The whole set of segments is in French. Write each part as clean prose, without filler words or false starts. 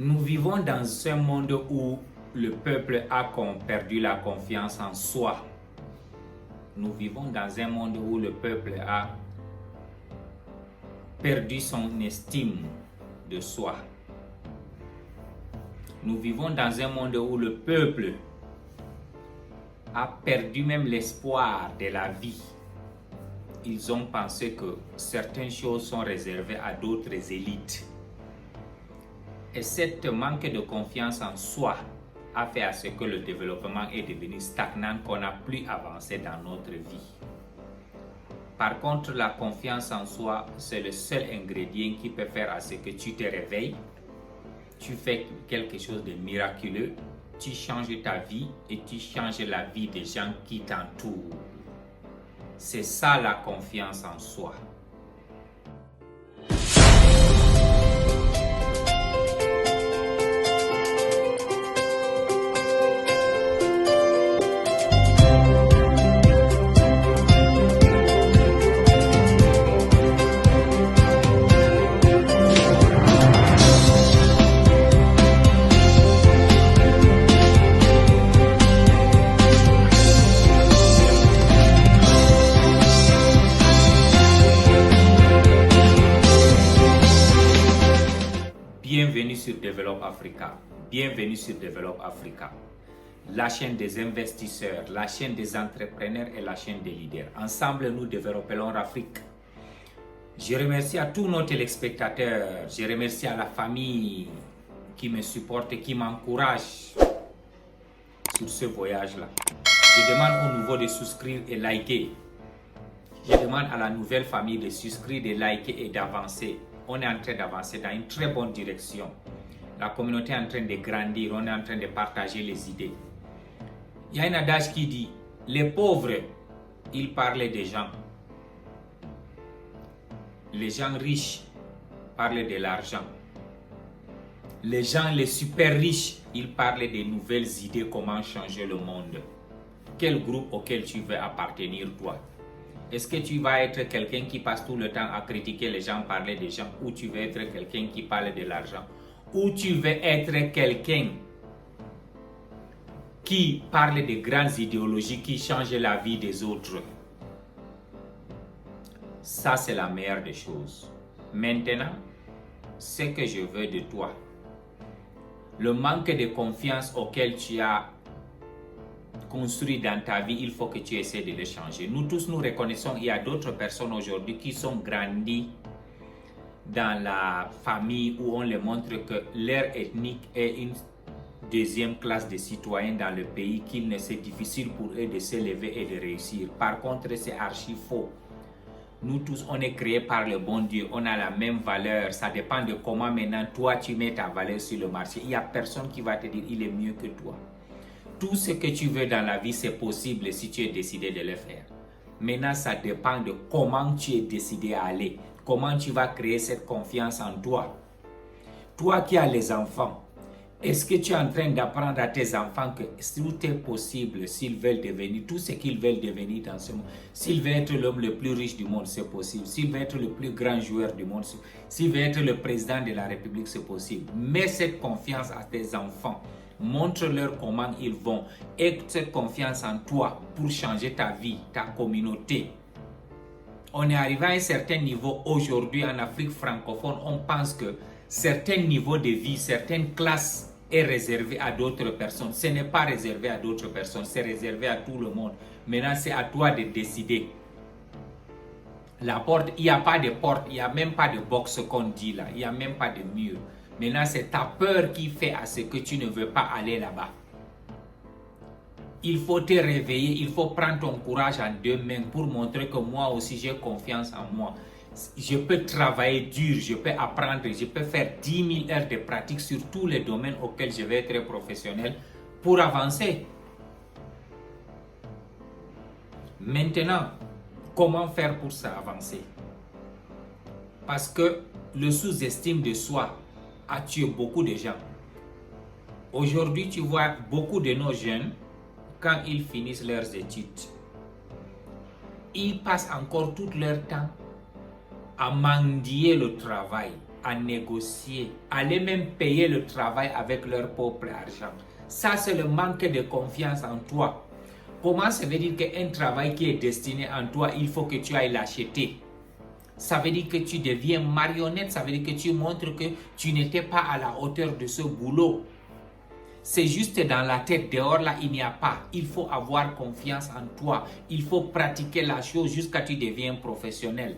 Nous vivons dans un monde où le peuple a perdu la confiance en soi. Nous vivons dans un monde où le peuple a perdu son estime de soi. Nous vivons dans un monde où le peuple a perdu même l'espoir de la vie. Ils ont pensé que certaines choses sont réservées à d'autres élites. Et cette manque de confiance en soi a fait à ce que le développement est devenu stagnant, qu'on n'a plus avancé dans notre vie. Par contre, la confiance en soi, c'est le seul ingrédient qui peut faire à ce que tu te réveilles, tu fais quelque chose de miraculeux, tu changes ta vie et tu changes la vie des gens qui t'entourent. C'est ça la confiance en soi. Bienvenue sur Develop Africa. Bienvenue sur Develop Africa. La chaîne des investisseurs, la chaîne des entrepreneurs et la chaîne des leaders. Ensemble, nous développons l'Afrique. Je remercie à tous nos téléspectateurs. Je remercie à la famille qui me supporte et qui m'encourage sur ce voyage-là. Je demande aux nouveaux de souscrire et liker. Je demande à la nouvelle famille de souscrire, de liker et d'avancer. On est en train d'avancer dans une très bonne direction. La communauté est en train de grandir, on est en train de partager les idées. Il y a un adage qui dit, les pauvres, ils parlent des gens. Les gens riches parlent de l'argent. Les gens, les super riches, ils parlent des nouvelles idées, comment changer le monde. Quel groupe auquel tu veux appartenir toi? Est-ce que tu vas être quelqu'un qui passe tout le temps à critiquer les gens, parler des gens, ou tu veux être quelqu'un qui parle de l'argent, ou tu veux être quelqu'un qui parle de grandes idéologies qui changent la vie des autres? Ça, c'est la meilleure des choses. Maintenant, ce que je veux de toi, le manque de confiance auquel tu as construit dans ta vie, il faut que tu essaies de le changer. Nous tous, nous reconnaissons qu'il y a d'autres personnes aujourd'hui qui sont grandies dans la famille où on leur montre que leur ethnique est une deuxième classe de citoyens dans le pays, qu'il c'est difficile pour eux de s'élever et de réussir. Par contre, c'est archi faux. Nous tous, on est créés par le bon Dieu, on a la même valeur. Ça dépend de comment maintenant toi tu mets ta valeur sur le marché. Il n'y a personne qui va te dire il est mieux que toi. Tout ce que tu veux dans la vie, c'est possible si tu es décidé de le faire. Maintenant, ça dépend de comment tu es décidé à aller. Comment tu vas créer cette confiance en toi. Toi qui as les enfants, est-ce que tu es en train d'apprendre à tes enfants que tout est possible s'ils veulent devenir, tout ce qu'ils veulent devenir dans ce monde. S'ils veulent être l'homme le plus riche du monde, c'est possible. S'ils veulent être le plus grand joueur du monde, s'ils veulent être le président de la République, c'est possible. Mets cette confiance à tes enfants. Montre-leur comment ils vont. Aie cette confiance en toi pour changer ta vie, ta communauté. On est arrivé à un certain niveau aujourd'hui en Afrique francophone. On pense que certains niveaux de vie, certaines classes est réservé à d'autres personnes. Ce n'est pas réservé à d'autres personnes, c'est réservé à tout le monde. Maintenant, c'est à toi de décider. La porte, il n'y a pas de porte, il n'y a même pas de box qu'on dit là, il n'y a même pas de mur. Maintenant, c'est ta peur qui fait à ce que tu ne veux pas aller là-bas. Il faut te réveiller, il faut prendre ton courage en deux mains pour montrer que moi aussi j'ai confiance en moi. Je peux travailler dur, je peux apprendre, je peux faire 10 000 heures de pratique sur tous les domaines auxquels je vais être professionnel pour avancer. Maintenant, comment faire pour ça avancer? Parce que le sous-estime de soi a tué beaucoup de gens. Aujourd'hui, tu vois beaucoup de nos jeunes, quand ils finissent leurs études, ils passent encore tout leur temps à mendier le travail. à négocier, aller même payer le travail avec leur propre argent. Ça, c'est le manque de confiance en toi. Comment ça veut dire qu'un travail qui est destiné à toi, il faut que tu ailles l'acheter? Ça veut dire que tu deviens marionnette, ça veut dire que tu montres que tu n'étais pas à la hauteur de ce boulot. C'est juste dans la tête, dehors là, il n'y a pas. Il faut avoir confiance en toi. Il faut pratiquer la chose jusqu'à ce que tu deviens professionnel.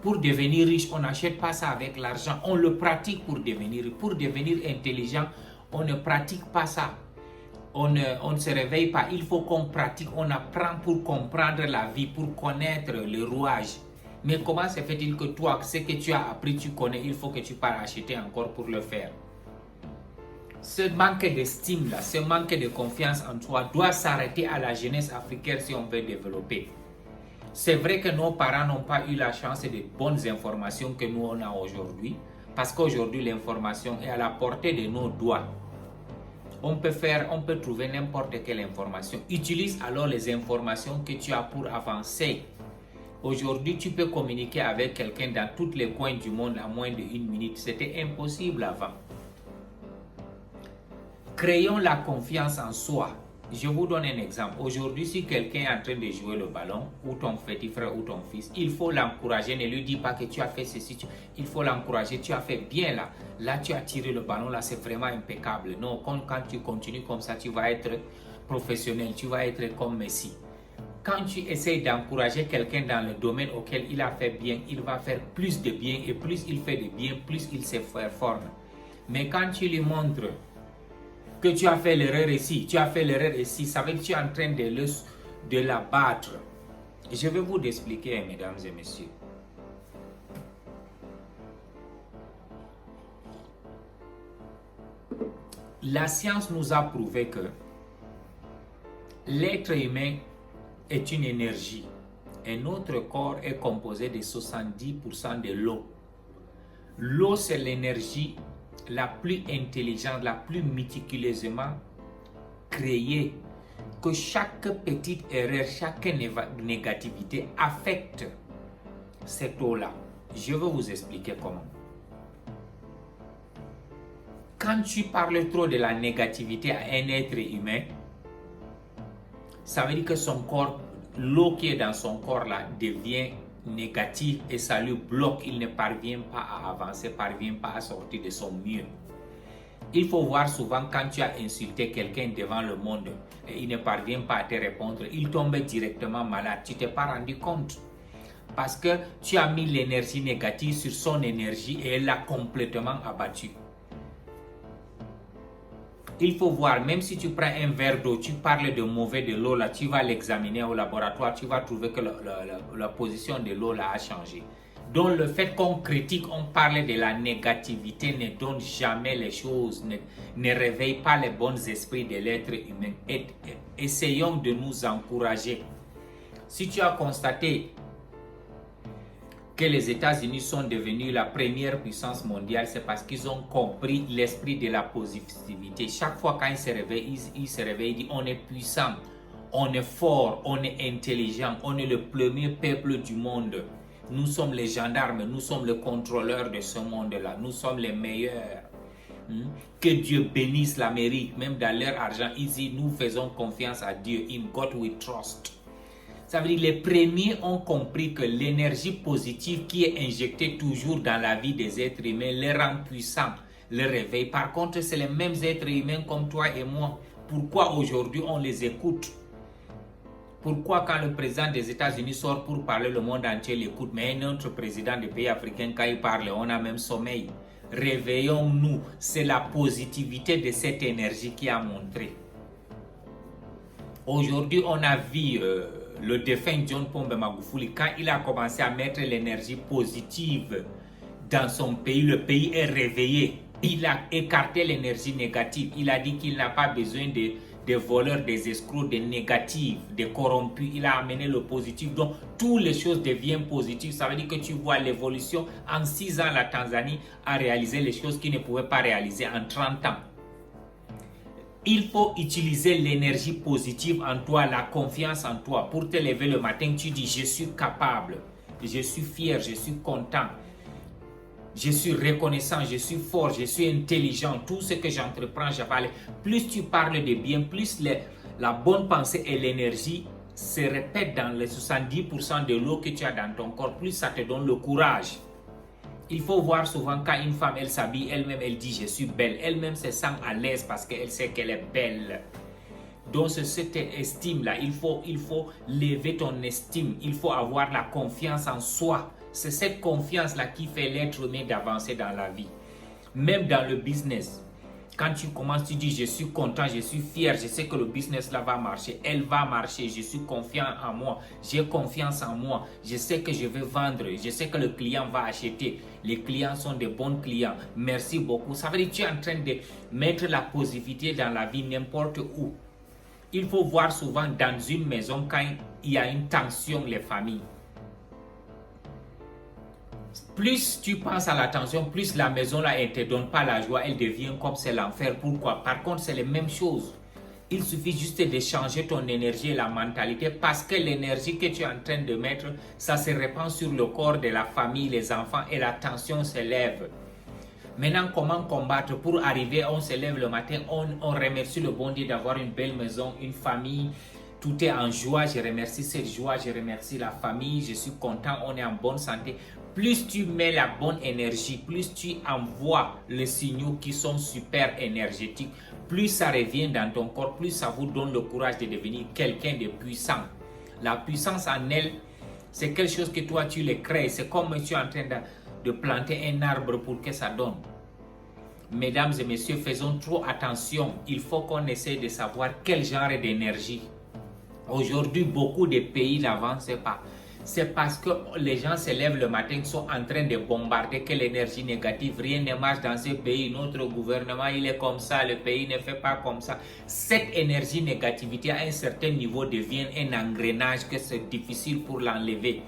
Pour devenir riche, on n'achète pas ça avec l'argent. On le pratique pour devenir riche. Pour devenir intelligent, on ne pratique pas ça. On ne se réveille pas. Il faut qu'on pratique. On apprend pour comprendre la vie, pour connaître le rouage. Mais comment se fait-il que toi, ce que tu as appris, tu connais, il faut que tu pars acheter encore pour le faire? Ce manque d'estime là, ce manque de confiance en toi doit s'arrêter à la jeunesse africaine si on veut développer. C'est vrai que nos parents n'ont pas eu la chance de bonnes informations que nous on a aujourd'hui, parce qu'aujourd'hui l'information est à la portée de nos doigts. On peut trouver n'importe quelle information. Utilise alors les informations que tu as pour avancer. Aujourd'hui, tu peux communiquer avec quelqu'un dans tous les coins du monde en moins de 1 minute. C'était impossible avant. Créons la confiance en soi. Je vous donne un exemple. Aujourd'hui, si quelqu'un est en train de jouer le ballon, ou ton petit frère ou ton fils, il faut l'encourager. Ne lui dis pas que tu as fait ceci. Il faut l'encourager. Tu as fait bien là. Là, tu as tiré le ballon. Là, c'est vraiment impeccable. Non, quand tu continues comme ça, tu vas être professionnel. Tu vas être comme Messi. Quand tu essaies d'encourager quelqu'un dans le domaine auquel il a fait bien, il va faire plus de bien. Et plus il fait de bien, plus il se forme. Mais quand tu lui montres que tu as fait l'erreur ici, tu as fait l'erreur ici, ça veut dire que tu es en train de l'abattre. Je vais vous expliquer, mesdames et messieurs. La science nous a prouvé que l'être humain est une énergie et notre corps est composé de 70% de l'eau. L'eau, c'est l'énergie la plus intelligente, la plus méticuleusement créée, que chaque petite erreur, chaque négativité affecte cette eau-là. Je vais vous expliquer comment. Quand tu parles trop de la négativité à un être humain, ça veut dire que son corps, l'eau qui est dans son corps là, devient négatif et ça lui bloque, il ne parvient pas à avancer, parvient pas à sortir de son mieux. Il faut voir souvent quand tu as insulté quelqu'un devant le monde et il ne parvient pas à te répondre, il tombe directement malade, tu ne t'es pas rendu compte parce que tu as mis l'énergie négative sur son énergie et elle l'a complètement abattu. Il faut voir, même si tu prends un verre d'eau, tu parles de mauvais de l'eau là, tu vas l'examiner au laboratoire, tu vas trouver que la position de l'eau là a changé. Donc le fait qu'on critique, on parle de la négativité, ne donne jamais les choses, ne réveille pas les bons esprits de l'être humain. Essayons de nous encourager. Si tu as constaté que les États-Unis sont devenus la première puissance mondiale, c'est parce qu'ils ont compris l'esprit de la positivité. Chaque fois quand ils se réveillent, ils disent on est puissant, on est fort, on est intelligent, on est le premier peuple du monde. Nous sommes les gendarmes, nous sommes les contrôleurs de ce monde-là, nous sommes les meilleurs. Que Dieu bénisse l'Amérique, même dans leur argent, ils disent nous faisons confiance à Dieu, in God we trust. Ça veut dire que les premiers ont compris que l'énergie positive qui est injectée toujours dans la vie des êtres humains les rend puissants, les réveille. Par contre, c'est les mêmes êtres humains comme toi et moi. Pourquoi aujourd'hui on les écoute? Pourquoi quand le président des États-Unis sort pour parler, le monde entier l'écoute, mais notre président des pays africains, quand il parle, on a même sommeil. Réveillons-nous, c'est la positivité de cette énergie qui a montré. Aujourd'hui, on a vu le défunt John Pombe Magufuli, quand il a commencé à mettre l'énergie positive dans son pays, le pays est réveillé. Il a écarté l'énergie négative. Il a dit qu'il n'a pas besoin des voleurs, des escrocs, des négatifs, des corrompus. Il a amené le positif. Donc, toutes les choses deviennent positives. Ça veut dire que tu vois l'évolution. En 6 ans, la Tanzanie a réalisé les choses qu'il ne pouvait pas réaliser en 30 ans. Il faut utiliser l'énergie positive en toi, la confiance en toi. Pour te lever le matin, tu dis, je suis capable, je suis fier, je suis content. je suis reconnaissant, je suis fort, je suis intelligent, tout ce que j'entreprends, j'avale. Plus tu parles de bien, plus la bonne pensée et l'énergie se répètent dans les 70% de l'eau que tu as dans ton corps, plus ça te donne le courage. Il faut voir souvent quand une femme, elle s'habille, elle-même, elle dit « je suis belle ». Elle-même se sent à l'aise parce qu'elle sait qu'elle est belle. Donc, cette estime-là, il faut lever ton estime. Il faut avoir la confiance en soi. C'est cette confiance-là qui fait l'être humain d'avancer dans la vie. Même dans le business. Quand tu commences, tu dis « je suis content, je suis fier, je sais que le business là va marcher, elle va marcher, je suis confiant en moi, j'ai confiance en moi, je sais que je vais vendre, je sais que le client va acheter, les clients sont des bons clients, merci beaucoup ». Ça veut dire que tu es en train de mettre la positivité dans la vie n'importe où. Il faut voir souvent dans une maison quand il y a une tension, les familles. Plus tu penses à la tension, plus la maison là, elle ne te donne pas la joie, elle devient comme c'est l'enfer. Pourquoi? Par contre, c'est les mêmes choses. Il suffit juste de changer ton énergie et la mentalité parce que l'énergie que tu es en train de mettre, ça se répand sur le corps de la famille, les enfants et la tension s'élève. Maintenant, comment combattre? Pour arriver, on se lève le matin, on remercie le bon Dieu d'avoir une belle maison, une famille. Tout est en joie, je remercie cette joie, je remercie la famille, je suis content, on est en bonne santé. Plus tu mets la bonne énergie, plus tu envoies les signaux qui sont super énergétiques, plus ça revient dans ton corps, plus ça vous donne le courage de devenir quelqu'un de puissant. La puissance en elle, c'est quelque chose que toi tu le crées. C'est comme tu es en train de planter un arbre pour que ça donne. Mesdames et messieurs, faisons trop attention. Il faut qu'on essaie de savoir quel genre d'énergie. Aujourd'hui, beaucoup de pays n'avancent pas. C'est parce que les gens se lèvent le matin, sont en train de bombarder que l'énergie négative. Rien ne marche dans ce pays. Notre gouvernement, il est comme ça. Le pays ne fait pas comme ça. Cette énergie négativité, à un certain niveau, devient un engrenage que c'est difficile pour l'enlever.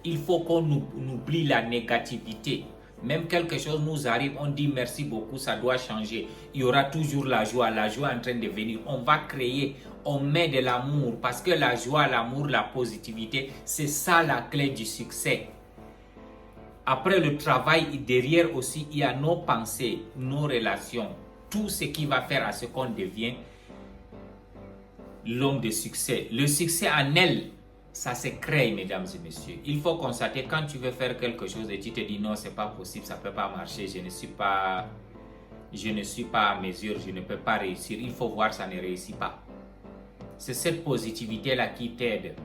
Il faut qu'on oublie la négativité. Même quelque chose nous arrive, on dit merci beaucoup, ça doit changer. Il y aura toujours la joie est en train de venir. On va créer, on met de l'amour parce que la joie, l'amour, la positivité, c'est ça la clé du succès. Après le travail, derrière aussi, il y a nos pensées, nos relations, tout ce qui va faire à ce qu'on devient l'homme de succès. Le succès en elle, ça se crée, mesdames et messieurs. Il faut constater quand tu veux faire quelque chose et tu te dis non, c'est pas possible, ça peut pas marcher, je ne suis pas à mesure, je ne peux pas réussir. Il faut voir ça ne réussit pas. C'est cette positivité-là qui t'aide.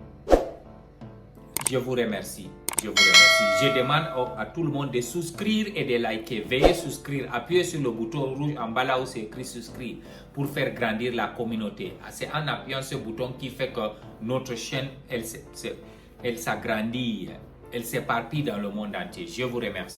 Je vous remercie. Je vous remercie. Je demande à tout le monde de souscrire et de liker. Veuillez souscrire. Appuyez sur le bouton rouge en bas là où c'est écrit souscrire pour faire grandir la communauté. C'est en appuyant ce bouton qui fait que notre chaîne, elle s'agrandit, elle s'éparpille dans le monde entier. Je vous remercie.